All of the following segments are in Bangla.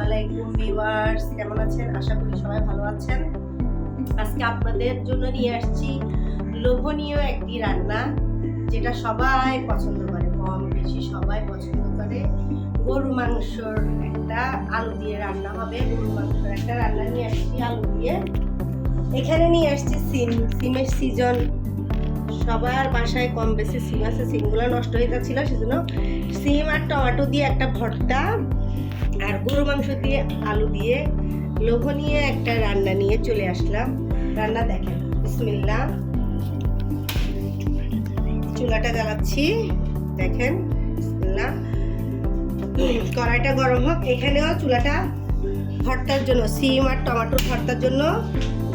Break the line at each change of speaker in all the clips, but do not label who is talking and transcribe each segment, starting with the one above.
আলাইকুম ভিউয়ার্স, কেমন আছেন? আশা করি সবাই ভালো আছেন। আজকে আপনাদের জন্য নিয়ে আসছি লোভনীয় একটি রান্না, যেটা সবাই পছন্দ করে, কম বেশি সবাই পছন্দ করে। গরু মাংসর একটা আলু দিয়ে রান্না হবে। গরু মাংসর একটা রান্না নিয়ে আসছি আলু দিয়ে। এখানে নিয়ে আসছি সিমের সিজন। সবার বাসায় কম বেশি সিম আছে, সিমগুলো নষ্ট হয়ে যাচ্ছিল, সেজন্য সিম আর টমেটো দিয়ে একটা ভর্তা আর গরু মাংস দিয়ে আলু দিয়ে লোভনীয় একটা রান্না নিয়ে চলে আসলাম। রান্না দেখেন, বিসমিল্লাহ। চুলাটা জ্বালাচ্ছি, দেখেন, বিসমিল্লাহ। কড়াইটা গরম হোক। এখানেও চুলাটা ভর্তার জন্য, সিম আর টমেটোর ভর্তার জন্য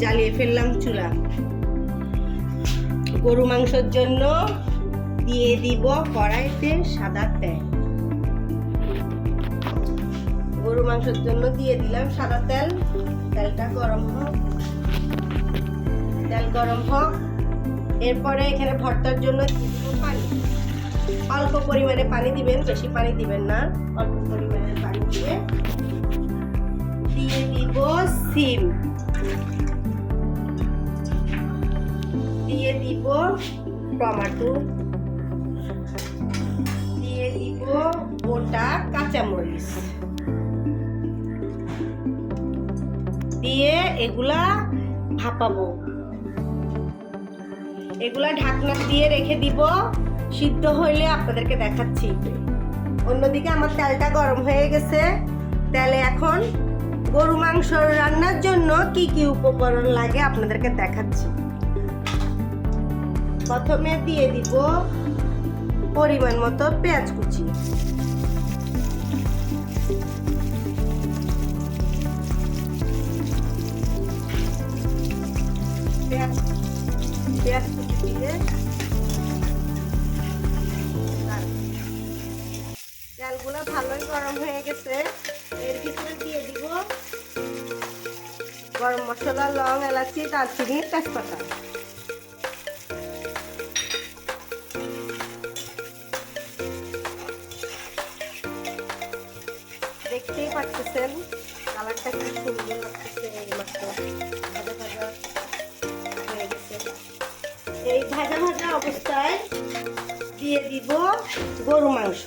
জ্বালিয়ে ফেললাম চুলা। গরু মাংসের জন্য দিয়ে দিব কড়াইতে সাদা তেল। গরু মাংসের জন্য দিয়ে দিলাম সাদা তেল। তেলটা গরম হোক, তেল গরম হোক। এরপরে এখানে ভর্তার জন্য দিয়ে দিব পানি। অল্প পরিমাণে পানি দিবেন, বেশি পানি দিবেন না, অল্প পরিমাণে পানি দিয়ে দিব সিম, দিয়ে দিব টমেটো, দিয়ে দিব গোটা কাঁচামরিচ, দিয়ে এগুলা ভাপাবো। এগুলা ঢাকনা দিয়ে রেখে দিব, সিদ্ধ হইলে আপনাদেরকে দেখাচ্ছি। অন্যদিকে আমার তেলটা গরম হয়ে গেছে। তেলে এখন গরু মাংস রান্নার জন্য কি কি উপকরণ লাগে আপনাদেরকে দেখাচ্ছি। প্রথমে দিয়ে দিব পরিমাণ মতো পেঁয়াজ কুচি, পেঁয়াজ কুচি দিয়ে তেলগুলো ভালোই গরম হয়ে গেছে। এর ভিতরে দিয়ে দিব গরম মশলা, লং, এলাচি, দারচিনি, তেজপাতা। দেখতেই পাচ্ছেন কালারটা কি সুন্দর লাগতেছে। এইমাত্র ভাজা ভাজা হয়ে গেছে। এই ভাজা ভাজা অবস্থায় দিয়ে দিব গরু মাংস।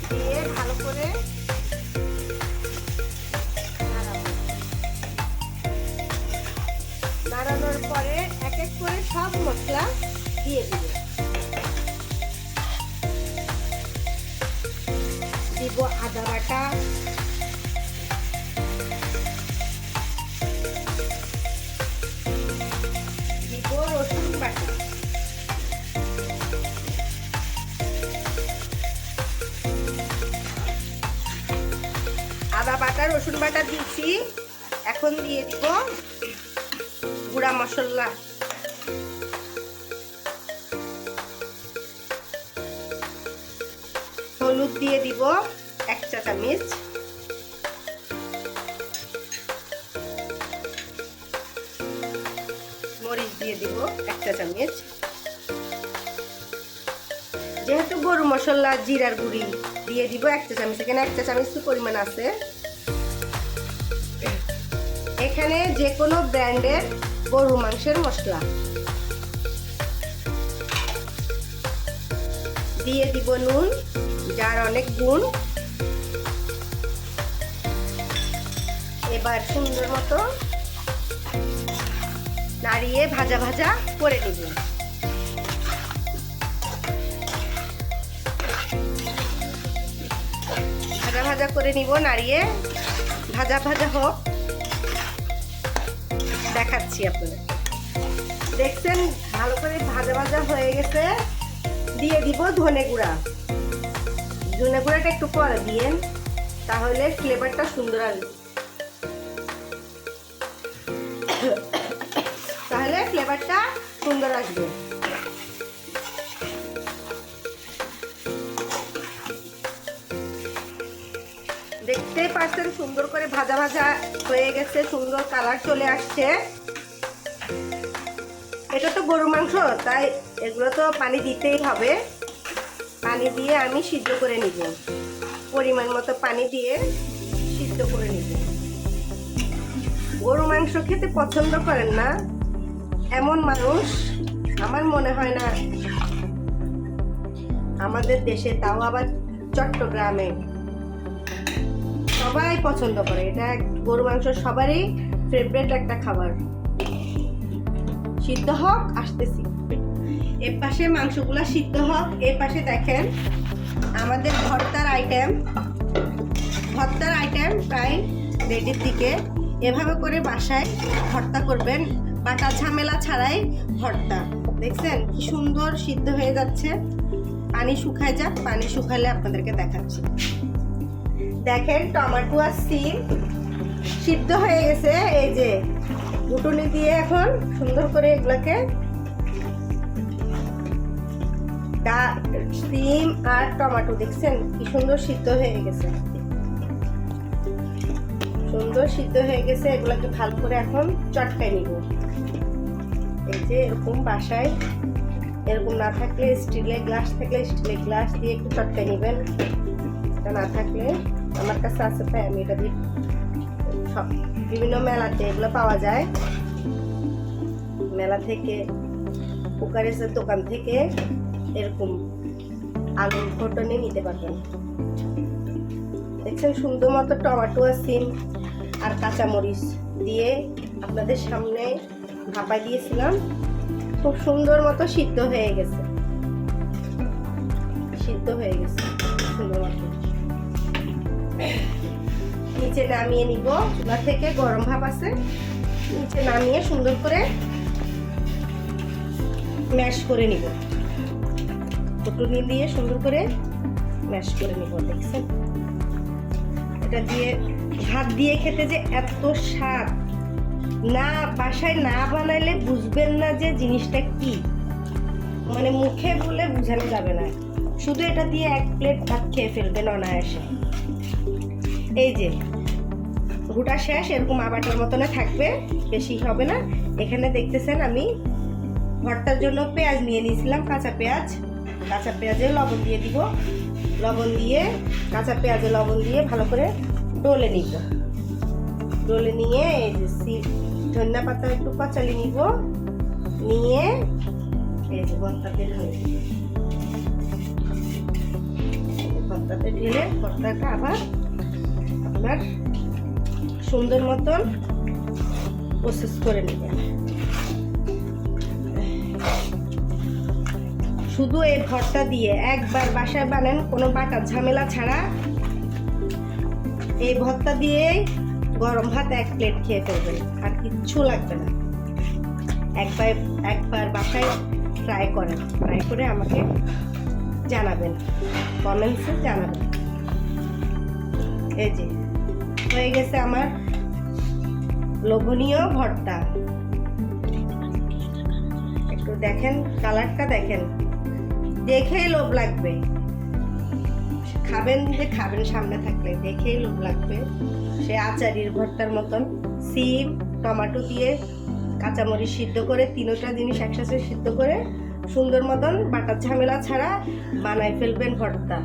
দিয়ে ভালো করে নাড়ানোর পরে এক এক করে সব মশলা দিয়ে দিব। দিব আদা বাটা, দিব রসুন বাটা, আদা বাটা রসুন বাটা দিয়েছি। এখন দিয়ে দিব গুঁড়া মশলা, হলুদ দিয়ে দিব 1 চা চামচ, মরিচ দিয়ে দিব 1 চা চামচ। যেহেতু গরু মশলা জিরার গুঁড়ি দিয়ে দিব 1 চা চামচ, এখানে 1 চা চামচ পরিমাণ আছে। এখানে যে কোনো ব্র্যান্ডের গরু মাংসের মশলা দিয়ে দিব, নুন, যার অনেক গুণ। এবার সুন্দর মতো নাড়িয়ে ভাজা ভাজা করে নিব। ভাজা ভাজা করে নিব, নাড়িয়ে ভাজা ভাজা হোক, দেখাচ্ছি আপনাদের। দেখছেন ভালো করে ভাজা ভাজা হয়ে গেছে। দিয়ে দিব ধনে গুঁড়া। ধনে গুঁড়াটা একটু পরে দিয়েন, তাহলে ফ্লেভারটা সুন্দর আসবে। দেখতেই পাচ্ছেন সুন্দর করে ভাজা ভাজা হয়ে গেছে, সুন্দর কালার চলে আসছে। এটা তো গরু মাংস, তাই এগুলো তো পানি দিতেই হবে। পানি দিয়ে আমি সিদ্ধ করে নিব, পরিমাণ মতো পানি দিয়ে সিদ্ধ করে নিব। গরু মাংস খেতে পছন্দ করেন না এমন মানুষ আমার মনে হয় না আমাদের দেশে, তাও আবার চট্টগ্রামে সবাই পছন্দ করে। এটা গরু মাংস সবারই ফেভারিট একটা খাবার। সিদ্ধ হোক, আসতেছি। এর পাশে মাংসগুলা সিদ্ধ হোক, এর পাশে দেখেন আমাদের ভর্তার আইটেম প্রায় রেডির দিকে। এভাবে করে বাসায় ভর্তা করবেন, বাটা ঝামেলা ছাড়াই ভর্তা। দেখছেন কি সুন্দর সিদ্ধ হয়ে যাচ্ছে। পানি শুকায় যাক, পানি শুকালে আপনাদেরকে দেখাচ্ছি। দেখেন টমেটো আর সিম সিদ্ধ হয়ে গেছে। এই যে ঘুটুনি দিয়ে এখন সুন্দর করে এগুলাকে, সিম আর টমেটো দেখছেন কি সুন্দর সিদ্ধ হয়ে গেছে, সুন্দর সিদ্ধ হয়ে গেছে। এগুলাকে ভালো করে এখন চটকাই নিব। এই যে এরকম বাসায় এরকম না থাকলে স্টিলের গ্লাস থাকলে স্টিলের গ্লাস দিয়ে একটু চটকাই নেবেন। এটা না থাকলে আমার কাছে আছে, তাই আমি এটা দিই। সব বিভিন্ন মেলাতে এগুলো পাওয়া যায়, মেলা থেকে, কুকারের দোকান থেকে এরকম আলুর ঘটনে নিতে পারবেন। দেখছেন সুন্দর মতো টমেটো আর সিম আর কাঁচামরিচ দিয়ে আপনাদের সামনে ভাপাই দিয়েছিলাম। খুব সুন্দর মতো সিদ্ধ হয়ে গেছে, সুন্দর মতো। নিচে নামিয়ে নিব, চুলা থেকে গরম ভাপ আছে, নিচে নামিয়ে সুন্দর করে ম্যাশ করে নিব। কুটুনি দিয়ে সুন্দর করে ম্যাশ করে নিব। দেখছেন এটা দিয়ে ভাত দিয়ে খেতে যে এত স্বাদ, না বাসায় না বানাইলে বুঝবেন না যে জিনিসটা কি, মানে মুখে বলে বোঝানো যাবে না। শুধু এটা দিয়ে এক প্লেট ভাত খেয়ে ফেলবেন অনায়াসে। এই যে গোটা শেষ, এরকম আবাটার মতনে থাকবে, বেশি হবে না। এখানে দেখতেছেন আমি ভর্তার জন্য পেঁয়াজ নিয়ে নিয়েছিলাম, কাঁচা পেঁয়াজে লবণ দিয়ে দিব। লবণ দিয়ে, কাঁচা পেঁয়াজে লবণ দিয়ে ভালো করে ডলে নিব। ডলে নিয়ে এই যে ধনিয়া পাতা একটু কচালি নিব, নিয়ে এই যে ভর্তাতে ঢেলে দিব। ভর্তাতে ঢেলে ভর্তাটা আবার আপনার সুন্দর মতন প্রসেস করে নেবেন। শুধু এই ভর্তা দিয়ে একবার বাসায় বানান, কোনো বাটার ঝামেলা ছাড়া। এই ভর্তা দিয়ে গরম ভাত এক প্লেট খেয়ে ফেলবেন, আর কিচ্ছু লাগবে না। একবার বাসায় ট্রাই করেন, ট্রাই করে আমাকে জানাবেন, কমেন্টসে জানাবেন। এই যে হয়ে গেছে আমার লোভনীয় ভর্তা। একটু দেখেন কালারটা, দেখেন দেখেই লোভ লাগবে। খাবেন যে খাবেন, সামনে থাকলে দেখেই লোভ লাগবে। সে আচারির ভর্তার মতন সিম টমেটো দিয়ে কাঁচামরিচ সিদ্ধ করে, তিনটা জিনিস একসাথে সিদ্ধ করে সুন্দর মতন বাটার ঝামেলা ছাড়া বানাই ফেলবেন ভর্তা।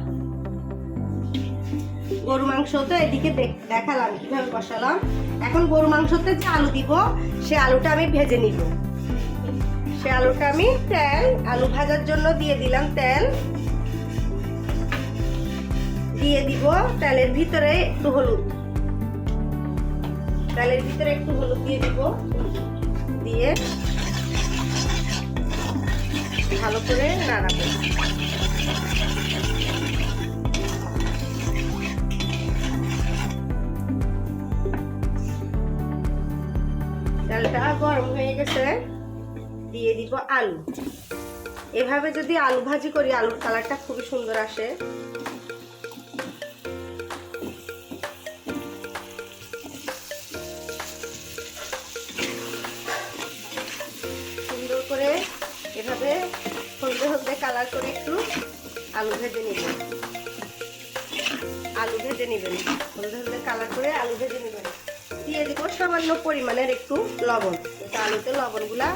গরু মাংস তো এদিকে দেখালাম কিভাবে বসালাম। এখন গরু মাংসতে যে আলু দিব, সে আলুটা আমি ভেজে নিব। সে আলুটা আমি আলু ভাজার জন্য দিয়ে দিলাম তেল। দিয়ে দিব তেলের ভিতরে একটু হলুদ, দিয়ে দিব। দিয়ে ভালো করে নাড়াবো। তেলটা গরম হয়ে গেছে, দিয়ে দিব আলু। এভাবে যদি আলু ভাজি করি, আলুর কালারটা খুবই সুন্দর আসে। সুন্দর করে এভাবে হলদে হলদে কালার করে একটু আলু ভেজে নেবেন। হলদে হলদে কালার করে আলু ভেজে নেবেন। দিয়ে দিব সামান্য পরিমাণের একটু লবণ। যাতে আলুতে লবণগুলা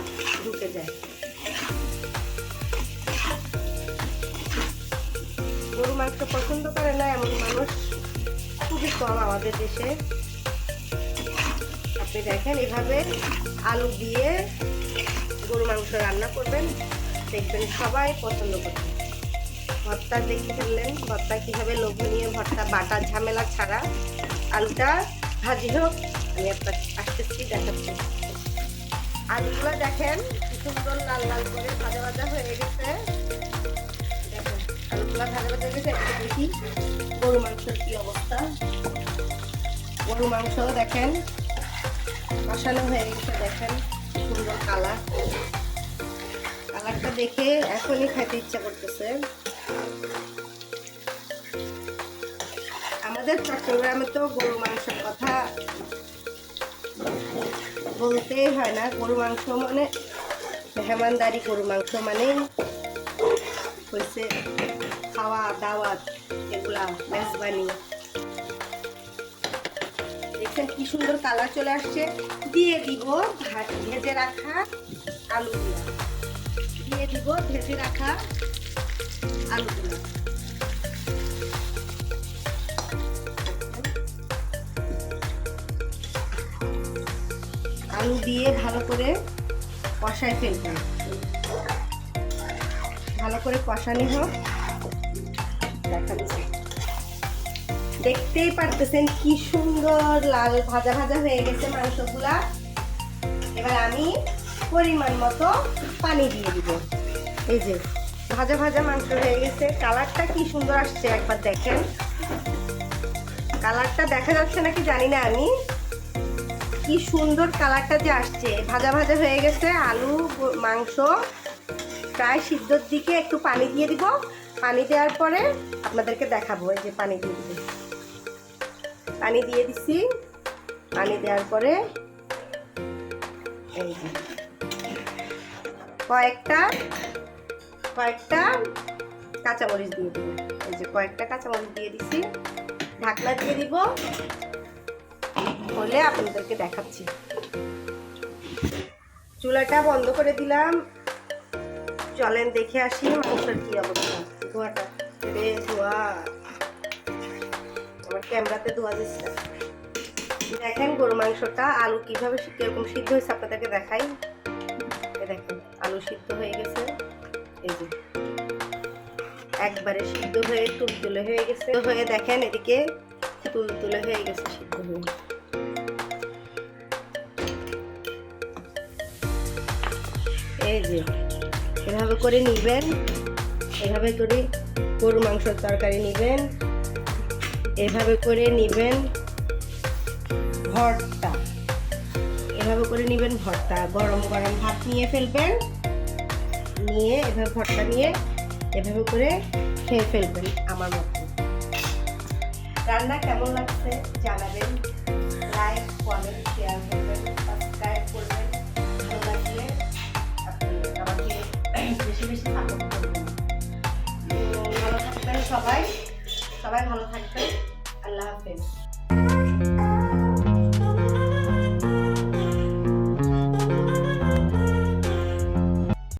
ঢুকে যায়। গরু মাংস পছন্দ করে না এমন মানুষ খুবই কম আমাদের দেশে। আপনি দেখেন এভাবে আলু দিয়ে গরু মাংস রান্না করবেন, দেখবেন সবাই পছন্দ করবে। ভর্তা দেখে ফেললেন, ভর্তা কীভাবে লোভনীয় ভর্তা, বাটার ঝামেলা ছাড়া। আলুটা ভাজি হোক, আমি আপনার আসতেছি দেখাচ্ছি। আলুগুলো দেখেন কি সুন্দর লাল লাল করে ভাজা ভাজা হয়ে গেছে। দেখেন আলুগুলো ভাজা ভাজা হয়ে গেছে। একটু দেখি গরু মাংসের কি অবস্থা। গরু মাংস দেখেন কষানো হয়ে গেছে, দেখেন সুন্দর কালারটা দেখে এখনই খাইতে ইচ্ছা করতেছে। আমাদের চট্টগ্রামে তো গরু মাংসের কথা বলতেই হয় না। গরু মাংস মানে মেহমানদারি, গরু মাংস মানে হয়েছে খাওয়া দাওয়াত, এগুলা মেজবানি। দেখছেন কি সুন্দর কালার চলে আসছে। দিয়ে দিব ভেজে রাখা আলুগুলা, দিয়ে দিব ভেজে রাখা আলুগুলা। আলু দিয়ে ভালো করে কষায় ফেলবেন, ভালো করে কষানি হোক। দেখাচ্ছি, দেখতেই পারতেছেন কি সুন্দর লাল ভাজা ভাজা হয়ে গেছে মাংসগুলা। এবার আমি পরিমাণ মতো পানি দিয়ে দিব। এই যে ভাজা ভাজা মাংস হয়ে গেছে, কালারটা কি সুন্দর আসছে একবার দেখেন। কালারটা দেখা যাচ্ছে নাকি জানি না আমি, কি সুন্দর কালারটা যে আসছে। ভাজা ভাজা হয়ে গেছে আলু মাংস, প্রায় সিদ্ধর দিকে। একটু পানি দিয়ে দিব, পানি দেওয়ার পরে আপনাদেরকে দেখাবো। এই যে পানি দিয়ে দিব, পানি দিয়ে দিছি। পানি দেওয়ার পরে এই যে কয়েকটা কাঁচামরিচ দিয়ে দিব। এই যে কয়েকটা কাঁচামরিচ দিয়ে দিছি, ঢাকনা দিয়ে দিব। হলে আপনাদেরকে দেখাচ্ছি। চুলাটা বন্ধ করে দিলাম, চলেন দেখে আসি মাংসের কি অবস্থা। ধোয়াটা রে ধোয়া, আমার ক্যামেরাতে ধোয়া দিচ্ছে। দেখেন গরু মাংসটা আলু কিভাবে কিরকম সিদ্ধ হয়েছে আপনাদেরকে দেখাই। দেখেন আলু সিদ্ধ হয়ে গেছে, এই যে একবারে সিদ্ধ হয়ে তুলতুলে হয়ে গেছে। হয়ে দেখেন এদিকে তুলতুলে হয়ে গেছে সিদ্ধ হয়ে। এই যে এভাবে করে নিবেন, এভাবে করে গরু মাংসের তরকারি নিবেন, এভাবে করে নিবেন ভর্তা, এভাবে করে নিবেন ভর্তা। গরম গরম ভাত নিয়ে ফেলবেন, নিয়ে এভাবে ভর্তা নিয়ে এভাবে করে খেয়ে ফেলবেন আমার মতো। রান্না কেমন লাগছে জানাবেন, লাইক কমেন্ট শেয়ার করবেন, সাবস্ক্রাইব করবেন। ভালো লাগলে আপনি আমাকে বেশি বেশি সাপোর্ট করবেন। ভালো থাকবেন সবাই, সবাই ভালো থাকবেন। আল্লাহ হাফেজ।